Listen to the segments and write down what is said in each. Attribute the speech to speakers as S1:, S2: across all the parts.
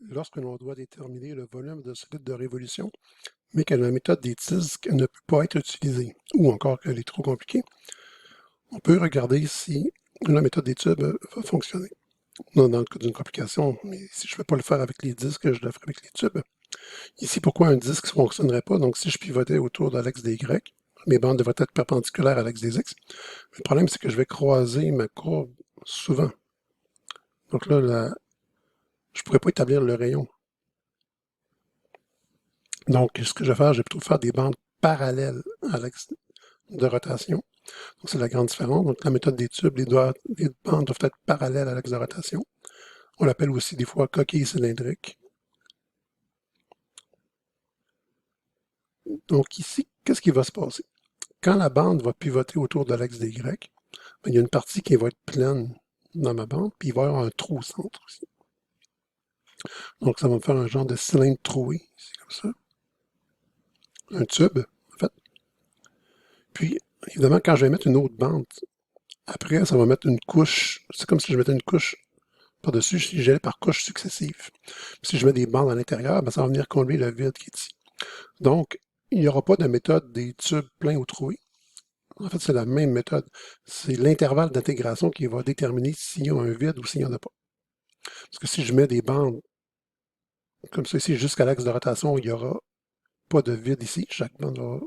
S1: Lorsque l'on doit déterminer le volume de solide de révolution, mais que la méthode des disques ne peut pas être utilisée, ou encore qu'elle est trop compliquée, on peut regarder si la méthode des tubes va fonctionner. Dans le cas d'une complication, mais si je ne peux pas le faire avec les disques, je le ferai avec les tubes. Ici, pourquoi un disque ne fonctionnerait pas? Donc, si je pivotais autour de l'axe des Y, mes bandes devraient être perpendiculaires à l'axe des X. Le problème, c'est que je vais croiser ma courbe souvent. Donc là, je ne pourrais pas établir le rayon. Donc, ce que je vais faire, je vais plutôt faire des bandes parallèles à l'axe de rotation. Donc, c'est la grande différence. Donc, la méthode des tubes, les bandes doivent être parallèles à l'axe de rotation. On l'appelle aussi des fois coquille cylindrique. Donc, ici, qu'est-ce qui va se passer? Quand la bande va pivoter autour de l'axe des Y, il y a une partie qui va être pleine dans ma bande, puis il va y avoir un trou au centre aussi. Donc, ça va me faire un genre de cylindre troué, ici, comme ça. Un tube, en fait. Puis, évidemment, quand je vais mettre une autre bande, après, ça va mettre une couche. C'est comme si je mettais une couche par-dessus, si j'allais par couches successives. Puis si je mets des bandes à l'intérieur, ben, ça va venir combler le vide qui est ici. Donc, il n'y aura pas de méthode des tubes pleins ou troués. En fait, c'est la même méthode. C'est l'intervalle d'intégration qui va déterminer s'il y a un vide ou s'il n'y en a pas. Parce que si je mets des bandes comme ça ici jusqu'à l'axe de rotation, il n'y aura pas de vide ici. Chaque bande va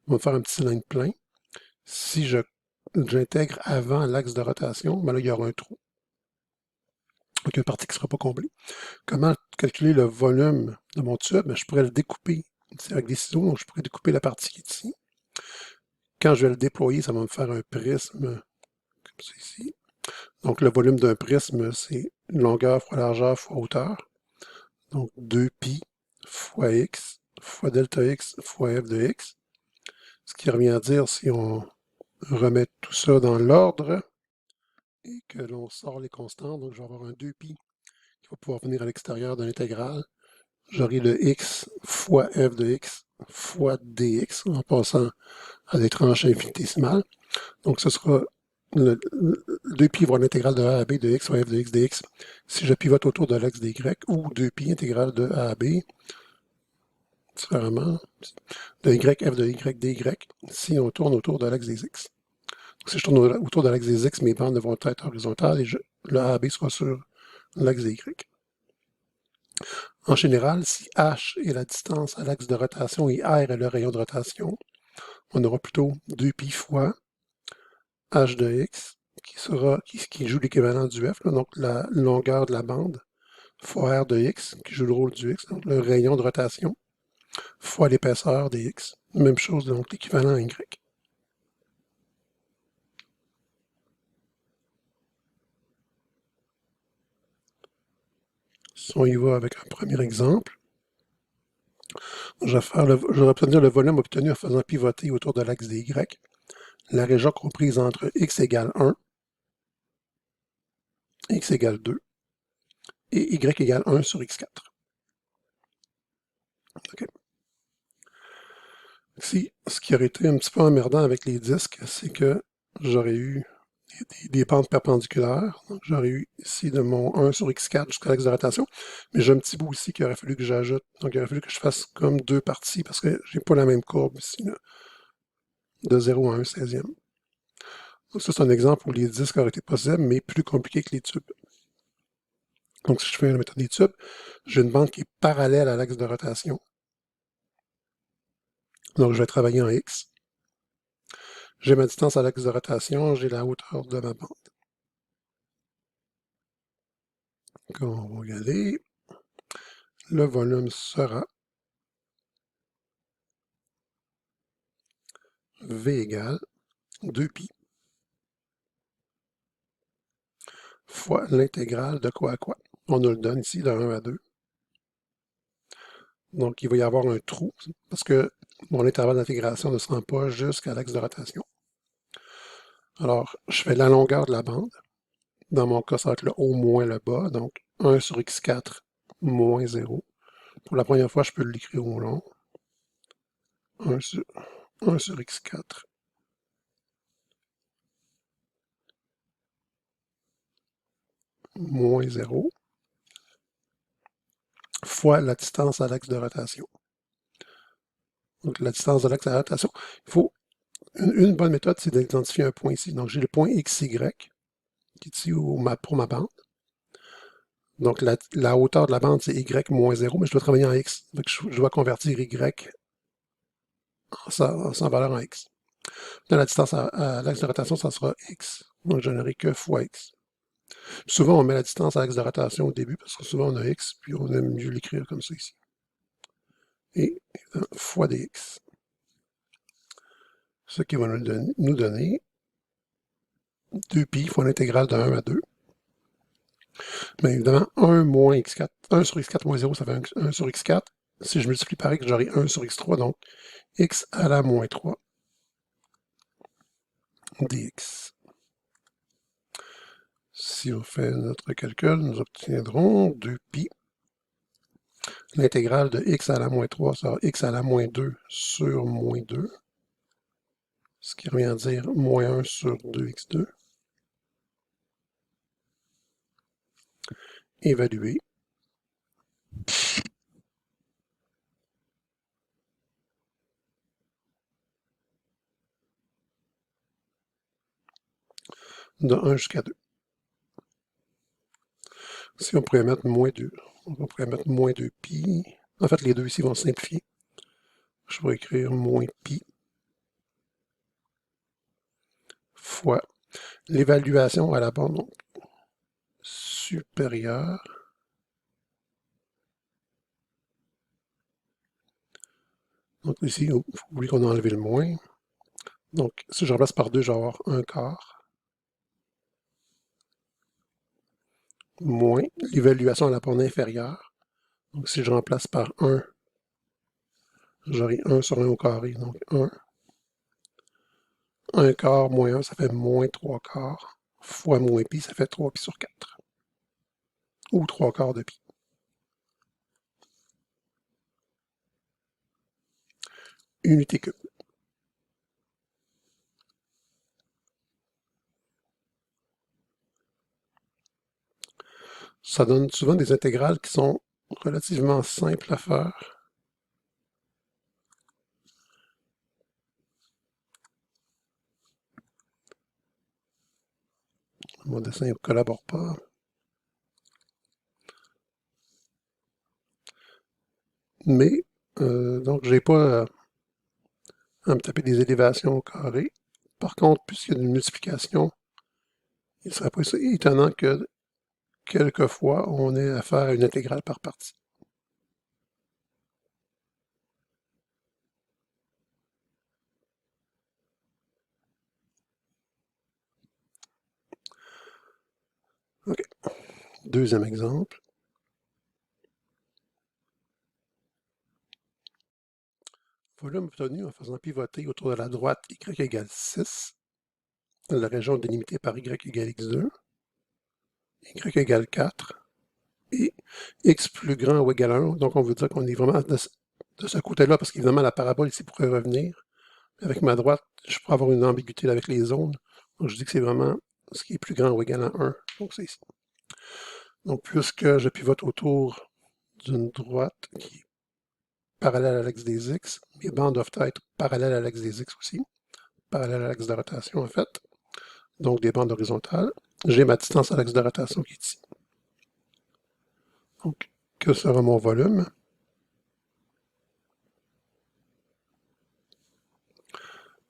S1: me faire un petit cylindre plein. Si j'intègre avant l'axe de rotation, ben là, il y aura un trou. Donc, il y a une partie qui ne sera pas comblée. Comment calculer le volume de mon tube? Ben, je pourrais le découper avec des ciseaux. Donc, je pourrais découper la partie qui est ici. Quand je vais le déployer, ça va me faire un prisme comme ça ici. Donc, le volume d'un prisme, c'est longueur fois largeur fois hauteur. Donc, 2pi fois x fois delta x fois f de x. Ce qui revient à dire, si on remet tout ça dans l'ordre et que l'on sort les constantes, donc je vais avoir un 2pi qui va pouvoir venir à l'extérieur de l'intégrale. J'aurai le x fois f de x fois dx en passant à des tranches infinitésimales. Donc, ce sera 2pi voir l'intégrale de a à b de x fois f de x dx si je pivote autour de l'axe des y, ou 2pi intégrale de a à b, différemment, de y f de y dy si on tourne autour de l'axe des x. Donc, si je tourne autour de l'axe des x, mes bandes vont être horizontales et le a à b sera sur l'axe des y. En général, si h est la distance à l'axe de rotation et r est le rayon de rotation, on aura plutôt 2pi fois h de x, qui joue l'équivalent du f, là, donc la longueur de la bande, fois r de x, qui joue le rôle du x, donc le rayon de rotation, fois l'épaisseur des x. Même chose, donc l'équivalent y. Si on y va avec un premier exemple, je vais obtenir le volume obtenu en faisant pivoter autour de l'axe des y, la région comprise entre x égale 1, x égale 2, et y égale 1 sur x4. Okay. Ici, ce qui aurait été un petit peu emmerdant avec les disques, c'est que j'aurais eu des pentes perpendiculaires. Donc, j'aurais eu ici de mon 1 sur x4 jusqu'à l'axe de rotation, mais j'ai un petit bout ici qu'il aurait fallu que j'ajoute. Donc, il aurait fallu que je fasse comme deux parties parce que j'ai pas la même courbe ici, là, de 0 à 1 16e. Donc, ça, c'est un exemple où les disques auraient été possibles, mais plus compliqués que les tubes. Donc, si je fais la méthode des tubes, j'ai une bande qui est parallèle à l'axe de rotation. Donc, je vais travailler en X. J'ai ma distance à l'axe de rotation, j'ai la hauteur de ma bande. Donc, on va y aller. Le volume sera V égale 2pi fois l'intégrale de quoi à quoi. On nous le donne ici de 1 à 2. Donc, il va y avoir un trou parce que mon intervalle d'intégration ne se rend pas jusqu'à l'axe de rotation. Alors, je fais la longueur de la bande. Dans mon cas, ça va être le haut moins le bas. Donc, 1 sur x4 moins 0. Pour la première fois, je peux l'écrire au long. 1 sur, 1 sur x4 moins 0. fois la distance à l'axe de rotation. Donc, la distance de l'axe de rotation. Il faut, une bonne méthode, c'est d'identifier un point ici. Donc, j'ai le point XY, qui est ici pour ma bande. Donc, la hauteur de la bande, c'est Y moins 0, mais je dois travailler en X. Donc, je dois convertir Y en sa valeur en X. Dans la distance à l'axe de rotation, ça sera X. Donc, je n'aurai que fois X. Souvent, on met la distance à l'axe de rotation au début, parce que souvent, on a X, puis on aime mieux l'écrire comme ça ici. Et fois dx. Ce qui va nous donner 2pi fois l'intégrale de 1 à 2. Bien évidemment, 1 moins x4, 1 sur x4 moins 0, ça fait 1 sur x4. Si je multiplie par x, j'aurai 1 sur x3, donc x à la moins 3 dx. Si on fait notre calcul, nous obtiendrons 2pi. L'intégrale de x à la moins 3 sera x à la moins 2 sur moins 2, ce qui revient à dire moins 1 sur 2x2. Évaluer. De 1 jusqu'à 2. Si on pourrait mettre moins 2, on pourrait mettre moins 2pi. En fait, les deux ici vont simplifier. Je vais écrire moins pi fois l'évaluation à la bande supérieure. Donc ici, il faut oublier qu'on a enlevé le moins. Donc, si je remplace par 2, je vais avoir 1 quart. Moins l'évaluation à la bande inférieure. Donc, si je remplace par 1, j'aurai 1 sur 1 au carré. Donc, 1 quart moins 1, ça fait moins 3 quarts. Fois moins pi, ça fait 3 pi sur 4. Ou 3 quarts de pi. Unité cube. Ça donne souvent des intégrales qui sont relativement simples à faire. Mon dessin ne collabore pas. Mais, donc, je n'ai pas à me taper des élévations au carré. Par contre, puisqu'il y a une multiplication, il ne serait pas étonnant que quelquefois, on ait à faire une intégrale par partie. OK. Deuxième exemple. Volume obtenu en faisant pivoter autour de la droite y égale 6, la région délimitée par y égale x2, y égale 4, et x plus grand ou égal à 1. Donc, on veut dire qu'on est vraiment de ce côté-là, parce qu'évidemment, la parabole ici pourrait revenir. Avec ma droite, je pourrais avoir une ambiguïté avec les zones. Donc, je dis que c'est vraiment ce qui est plus grand ou égal à 1. Donc, c'est ici. Donc, puisque je pivote autour d'une droite qui est parallèle à l'axe des x, mes bandes doivent être parallèles à l'axe des x aussi, parallèles à l'axe de rotation en fait, donc des bandes horizontales. J'ai ma distance à l'axe de rotation qui est ici. Donc, que sera mon volume?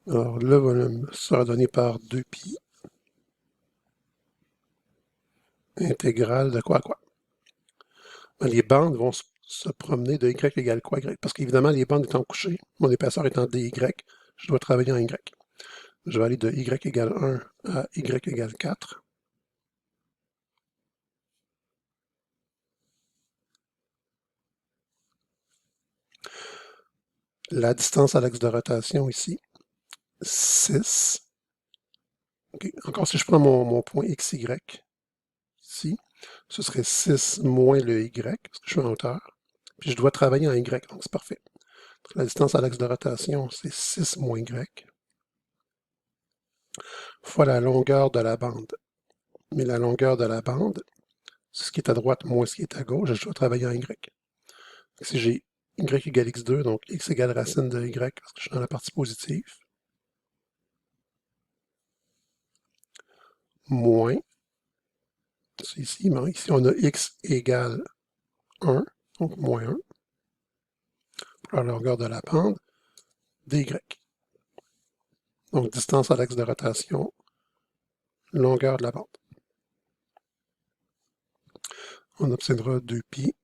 S1: Alors, le volume sera donné par 2pi intégrale de quoi à quoi? Les bandes vont se promener de y égale quoi y? Parce qu'évidemment, les bandes étant couchées, mon épaisseur étant dy, je dois travailler en y. Je vais aller de y égale 1 à y égale 4. La distance à l'axe de rotation ici, 6. Okay. Encore si je prends mon point xy ici, ce serait 6 moins le y, parce que je suis en hauteur. Puis je dois travailler en y, donc c'est parfait. Donc, la distance à l'axe de rotation, c'est 6 moins y, fois la longueur de la bande. Mais la longueur de la bande, c'est ce qui est à droite moins ce qui est à gauche, je dois travailler en y. Si j'ai y égale x2, donc x égale racine de y, parce que je suis dans la partie positive, moins, c'est ici, mais ici on a x égale 1, donc moins 1, pour la longueur de la pente, dy. Donc distance à l'axe de rotation, longueur de la pente. On obtiendra 2π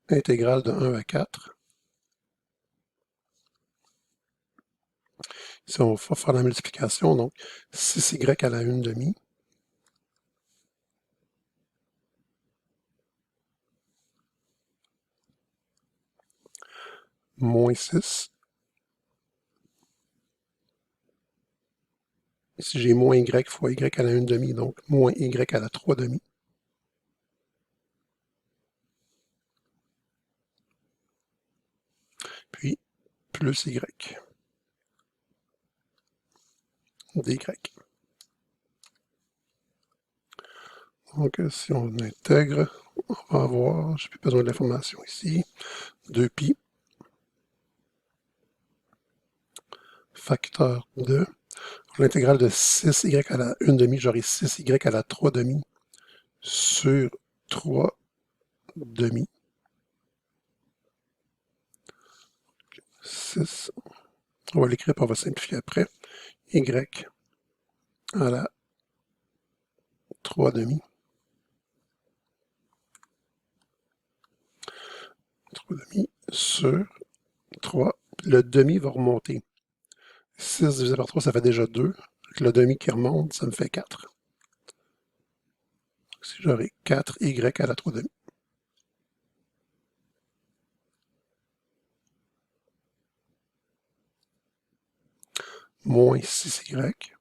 S1: intégrale de 1 à 4. Ici, on va faire la multiplication, donc 6y à la 1/2 moins 6. Ici, j'ai moins y fois y à la 1/2, donc moins y à la 3/2. Puis, plus y, dy. Donc, si on intègre, on va avoir, j'ai plus besoin de l'information ici, 2π, facteur de, l'intégrale de 6y à la 1/2, j'aurai 6y à la 3/2 sur 3/2. 6, on va l'écrire, puis on va simplifier après, y à la 3/2. 3/2 sur 3. Le demi va remonter. 6 divisé par 3, ça fait déjà 2. Le demi qui remonte, ça me fait 4. Si j'aurai 4y à la 3/2. Moins 6y.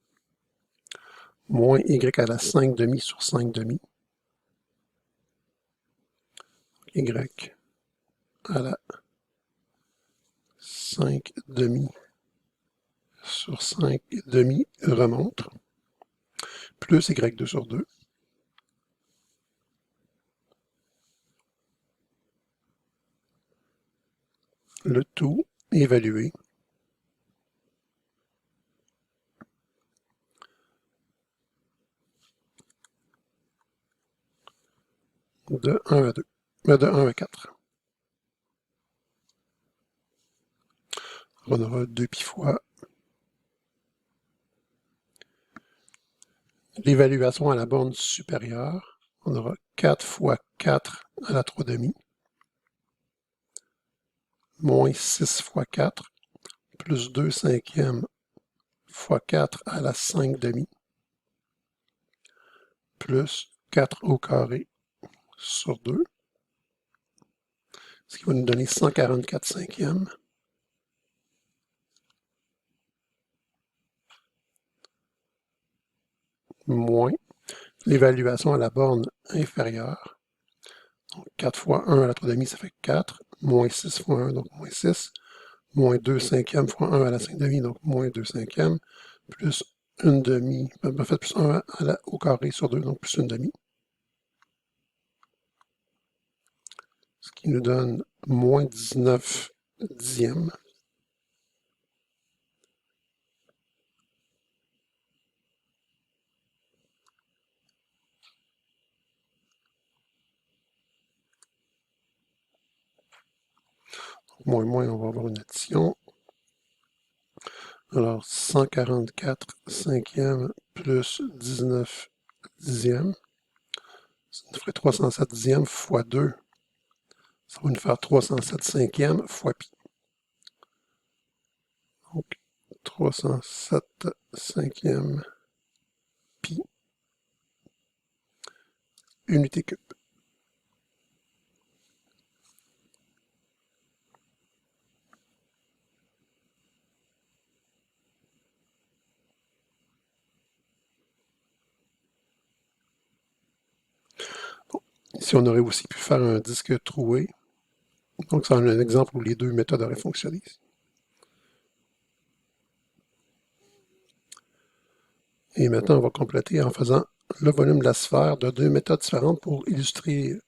S1: Moins y à la 5/2 sur 5/2. Y à la 5/2 sur 5/2 remonte. Plus y2 sur 2. Le tout évalué de 1 à 2, de 1 à 4. On aura 2π fois l'évaluation à la borne supérieure. On aura 4 fois 4 à la 3/2, moins 6 fois 4, plus 2 cinquièmes fois 4 à la 5/2, plus 4 au carré sur 2, ce qui va nous donner 144 cinquièmes, moins l'évaluation à la borne inférieure. Donc 4 fois 1 à la 3/2, ça fait 4, moins 6 fois 1, donc moins 6, moins 2 cinquièmes fois 1 à la 5/2, donc moins 2 cinquièmes, plus 1/2, en fait plus 1 au carré sur 2, donc plus 1/2. Ce qui nous donne moins 19 dixièmes. Moins, moins, on va avoir une addition. Alors, 144 cinquièmes plus 19 dixièmes. Ça nous ferait 307 dixièmes fois 2. Ça va nous faire 307 cinquièmes fois pi. Donc, 307 cinquièmes pi, unité cube. Bon. Ici, on aurait aussi pu faire un disque troué. Donc, c'est un exemple où les deux méthodes auraient fonctionné. Et maintenant, on va compléter en faisant le volume de la sphère de deux méthodes différentes pour illustrer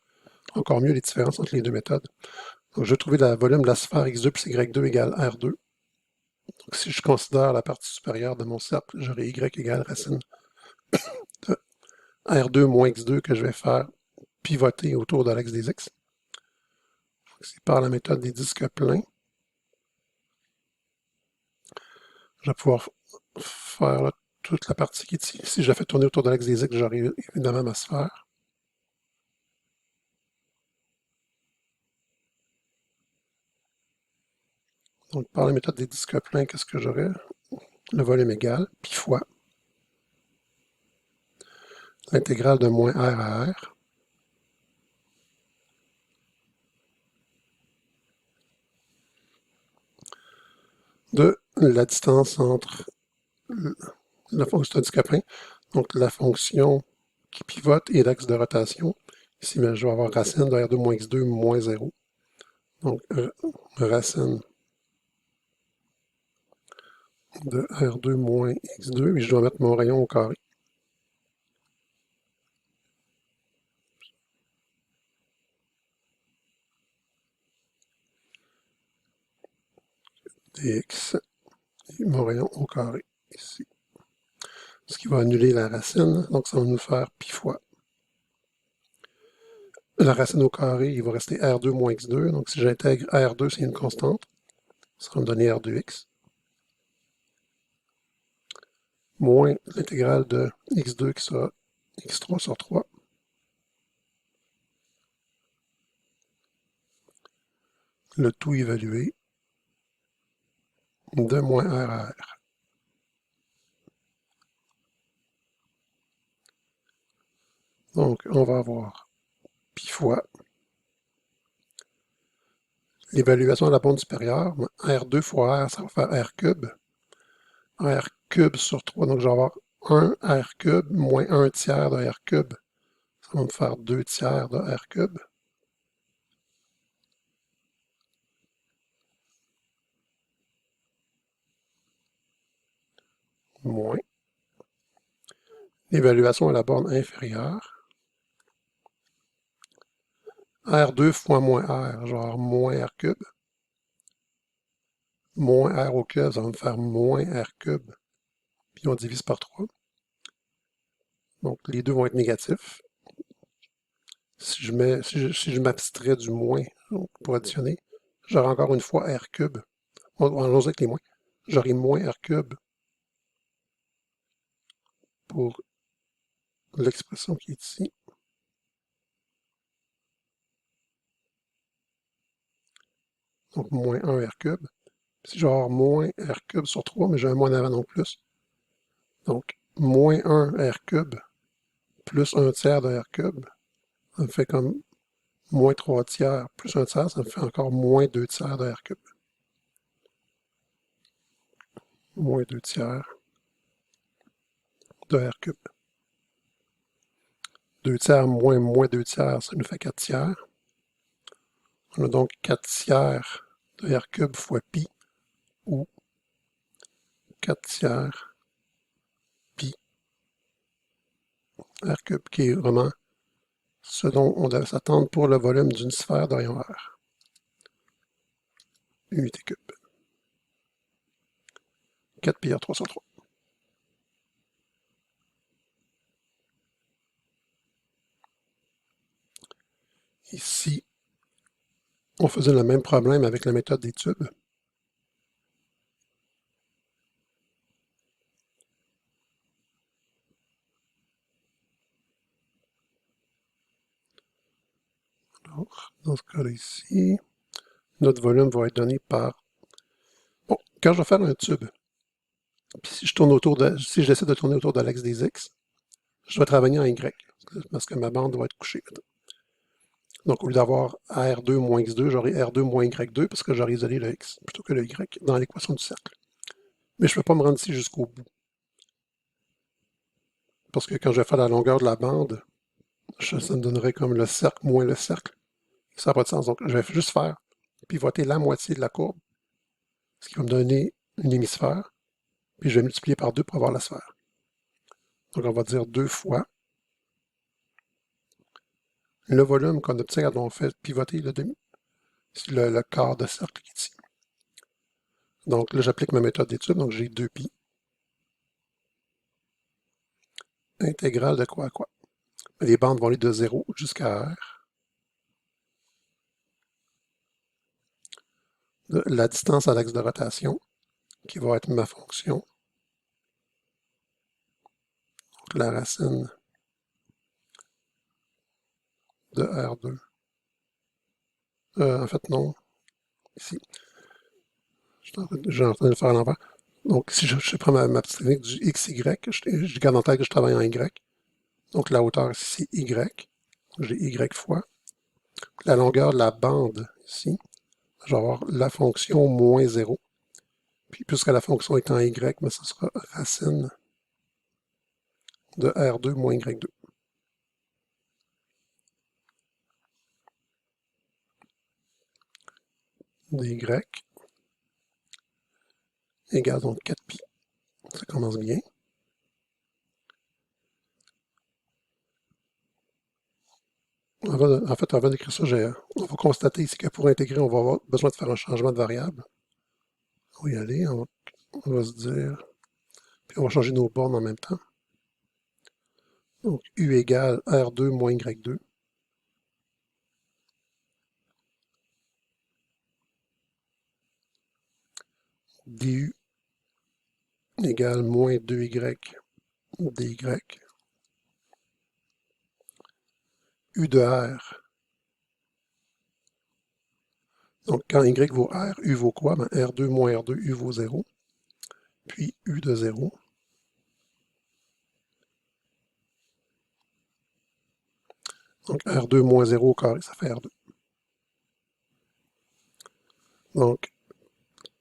S1: encore mieux les différences entre les deux méthodes. Donc, je vais trouver le volume de la sphère x2 plus y2 égale R2. Donc, si je considère la partie supérieure de mon cercle, j'aurai y égale racine de R2 moins x2 que je vais faire pivoter autour de l'axe des x. C'est par la méthode des disques pleins. Je vais pouvoir faire là, toute la partie qui est ici. Si je la fais tourner autour de l'axe des x, j'aurai évidemment ma sphère. Donc, par la méthode des disques pleins, qu'est-ce que j'aurai? Le volume égal, pi fois l'intégrale de moins R à R de la distance entre la fonction du copain, donc la fonction qui pivote et l'axe de rotation. Ici, je vais avoir racine de R2 moins X2 moins 0. Donc, racine de R2 moins X2, et je dois mettre mon rayon au carré. Dx, et mon rayon au carré, ici. Ce qui va annuler la racine, donc ça va nous faire pi fois. La racine au carré, il va rester R2 moins X2, donc si j'intègre R2, c'est une constante, ça va me donner R2X. Moins l'intégrale de X2 qui sera X3 sur 3. Le tout évalué de moins R à R. Donc, on va avoir pi fois l'évaluation de la bande supérieure. R2 fois R, ça va faire R cube. R cube sur 3, donc je vais avoir 1 R cube moins 1 tiers de R cube. Ça va me faire 2 tiers de R cube. Moins l'évaluation à la borne inférieure. R2 fois moins R, genre moins R cube. Moins R au cube, ça va me faire moins R cube. Puis on divise par 3. Donc les deux vont être négatifs. Si je m'abstrais du moins donc, pour additionner, j'aurai encore une fois R cube. Allons avec les moins. J'aurai moins R cube pour l'expression qui est ici. Donc moins 1 R cube. Si je vais avoir moins R cube sur 3, mais j'ai un moins en avant, donc plus. Donc moins 1 R cube plus 1 tiers de R cube, ça me fait comme moins 3 tiers plus 1 tiers, ça me fait encore moins 2 tiers de R cube. Moins 2 tiers de R cube. 2 tiers moins moins 2 tiers, ça nous fait 4 tiers. On a donc 4 tiers de R cube fois pi, ou 4 tiers pi R cube, qui est vraiment ce dont on devait s'attendre pour le volume d'une sphère de rayon R. Unité cube. 4 pi R3 sur 3. Ici, on faisait le même problème avec la méthode des tubes. Alors, dans ce cas-là ici, notre volume va être donné par... Bon, quand je vais faire un tube, puis si je tourne autour de, si j'essaie de tourner autour de l'axe des X, je vais travailler en Y, parce que ma bande doit être couchée. Donc, au lieu d'avoir R2 moins X2, j'aurai R2 moins Y2, parce que j'aurai isolé le X, plutôt que le Y, dans l'équation du cercle. Mais je ne peux pas me rendre ici jusqu'au bout. Parce que quand je vais faire la longueur de la bande, ça me donnerait comme le cercle moins le cercle. Ça n'a pas de sens. Donc, je vais juste faire pivoter la moitié de la courbe, ce qui va me donner une hémisphère, puis je vais multiplier par 2 pour avoir la sphère. Donc, on va dire 2 fois le volume qu'on obtient quand on fait pivoter le demi. C'est le quart de cercle qui est ici. Donc là, j'applique ma méthode d'étude, donc j'ai 2pi. Intégrale de quoi à quoi? Les bandes vont aller de 0 jusqu'à R. La distance à l'axe de rotation, qui va être ma fonction. Donc la racine de R2. En fait, non. Ici. J'ai en train de le faire à l'envers. Donc, si je prends ma petite technique du XY, je garde en tête que je travaille en Y. Donc, la hauteur ici, c'est Y. J'ai Y fois. La longueur de la bande ici, je vais avoir la fonction moins 0. Puis, puisque la fonction est en Y, mais ce sera racine de R2 moins Y2. dy égale donc 4pi. Ça commence bien. En fait, avant d'écrire ça, on va constater ici que pour intégrer, on va avoir besoin de faire un changement de variable. On va y aller, on va se dire, puis on va changer nos bornes en même temps. Donc, U égale R2 moins Y2. Du égale moins 2Y dy. U de R. Donc, quand Y vaut R, U vaut quoi? Ben, R2 moins R2, U vaut 0. Puis U de 0. Donc, R2 moins 0 au carré, ça fait R2. Donc,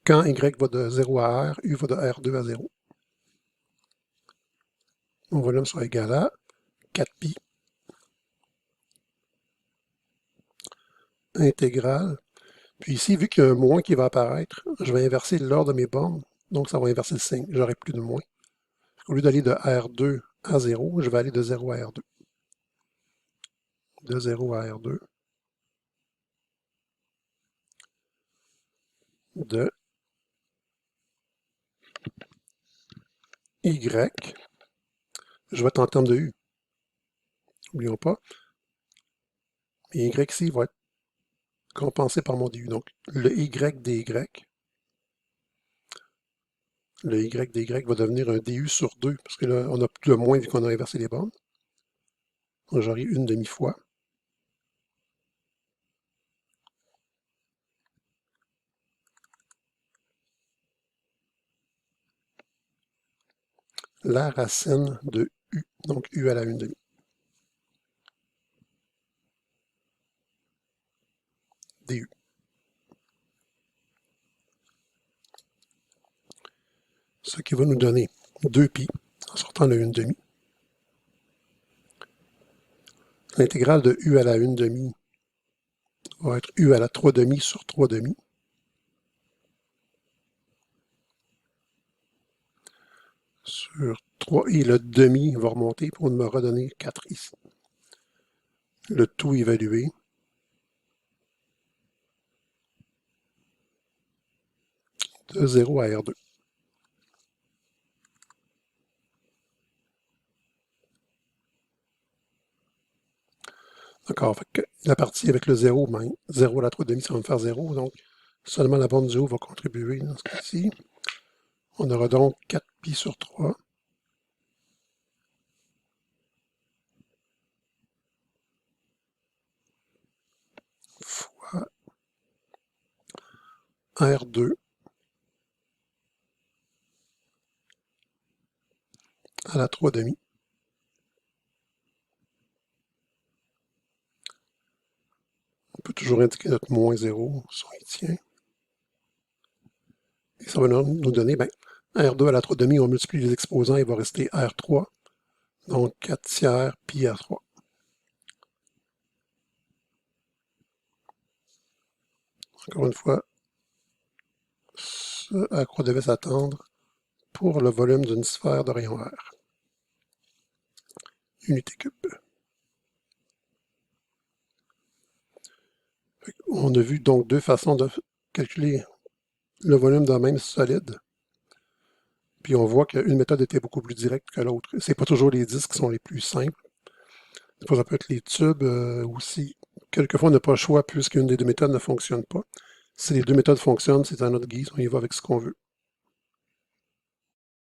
S1: quand Y va de 0 à R, U va de R2 à 0. Mon volume sera égal à 4pi intégrale. Puis ici, vu qu'il y a un moins qui va apparaître, je vais inverser l'ordre de mes bornes. Donc, ça va inverser le signe. J'aurai plus de moins. Au lieu d'aller de R2 à 0, je vais aller de 0 à R2. De 0 à R2. De Y. Je vais être en termes de U. N'oublions pas. Et Y ici va être compensé par mon DU. Donc, le Y dy. Le Y dy va devenir un DU sur 2, parce que là, on a plus de moins vu qu'on a inversé les bornes. Donc, j'aurai une demi-fois. La racine de U. Donc, U à la 1 demi. DU. Ce qui va nous donner 2pi en sortant le 1 demi. L'intégrale de U à la 1 demi va être U à la 3 demi sur 3 demi. Sur 3, et le demi va remonter pour me redonner 4 ici. Le tout évalué. De 0 à R2. D'accord, la partie avec le 0, ben, 0 à la 3 demi, ça va me faire 0, donc seulement la bande du haut va contribuer dans ce cas-ci. On aura donc 4pi sur 3 fois R2 à la 3 demi. On peut toujours indiquer notre moins 0 si on y tient. Et ça va nous donner, ben, R2 à la 3 demi, on multiplie les exposants, il va rester R3. Donc 4 tiers pi R3. Encore une fois, ce à quoi devait s'attendre pour le volume d'une sphère de rayon R. Unité cube. On a vu donc deux façons de calculer le volume d'un même solide. Puis on voit qu'une méthode était beaucoup plus directe que l'autre. C'est pas toujours les disques qui sont les plus simples. Des fois, ça peut être les tubes aussi. Quelquefois, on n'a pas le choix puisqu'une des deux méthodes ne fonctionne pas. Si les deux méthodes fonctionnent, c'est à notre guise, on y va avec ce qu'on veut.